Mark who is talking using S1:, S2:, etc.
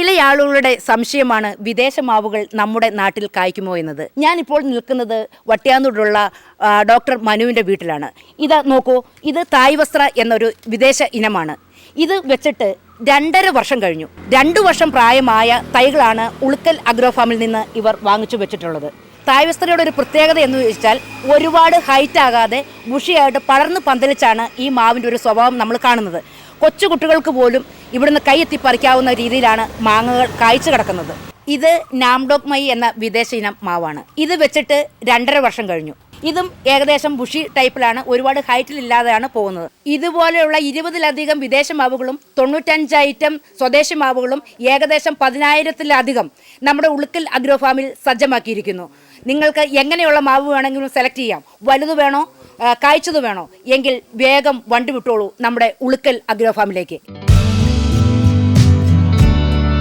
S1: ചില ആളുകളുടെ സംശയമാണ് വിദേശ മാവുകൾ നമ്മുടെ നാട്ടിൽ കായ്ക്കുമോ എന്നത്. ഞാനിപ്പോൾ നിൽക്കുന്നത് വട്ടിയാന്നൂരിലുള്ള ഡോക്ടർ മനുവിൻ്റെ വീട്ടിലാണ്. ഇത് നോക്കൂ, ഇത് തായ് വസ്ത്ര എന്നൊരു വിദേശ ഇനമാണ്. ഇത് വെച്ചിട്ട് 2.5 വർഷം കഴിഞ്ഞു. 2 വർഷം പ്രായമായ തൈകളാണ് ഉളുക്കൽ അഗ്രോ ഫാമിൽ നിന്ന് ഇവർ വാങ്ങിച്ചു വെച്ചിട്ടുള്ളത്. തായ് വസ്ത്രയുടെ ഒരു പ്രത്യേകത എന്ന് ചോദിച്ചാൽ ഒരുപാട് ഹൈറ്റ് ആകാതെ ബുഷിയായിട്ട് പടർന്ന് പന്തലിച്ചാണ് ഈ മാവിൻ്റെ ഒരു സ്വഭാവം നമ്മൾ കാണുന്നത്. കൊച്ചു കുട്ടികൾക്ക് പോലും ഇവിടുന്ന് കൈയെത്തി പറിക്കാവുന്ന രീതിയിലാണ് മാങ്ങകൾ കായ്ച്ചു കിടക്കുന്നത്. ഇത് നാംഡോക് മൈ എന്ന വിദേശ ഇനം മാവാണ്. ഇത് വെച്ചിട്ട് 2.5 വർഷം കഴിഞ്ഞു. ഇതും ഏകദേശം ബുഷി ടൈപ്പിലാണ്, ഒരുപാട് ഹൈറ്റിലില്ലാതെയാണ് പോകുന്നത്. ഇതുപോലെയുള്ള 20-ലധികം വിദേശ മാവുകളും 95 ഐറ്റം സ്വദേശി മാവുകളും ഏകദേശം 10,000-ലധികം നമ്മുടെ ഉളുക്കൽ അഗ്രോ ഫാമിൽ സജ്ജമാക്കിയിരിക്കുന്നു. നിങ്ങൾക്ക് എങ്ങനെയുള്ള മാവ് വേണമെങ്കിലും സെലക്ട് ചെയ്യാം. വലുത് വേണോ, കായ്ച്ചത് വേണോ എങ്കിൽ വേഗം വണ്ടി വിട്ടോളൂ നമ്മുടെ ഉളുക്കൽ അഗ്രോ ഫാമിലേക്ക്.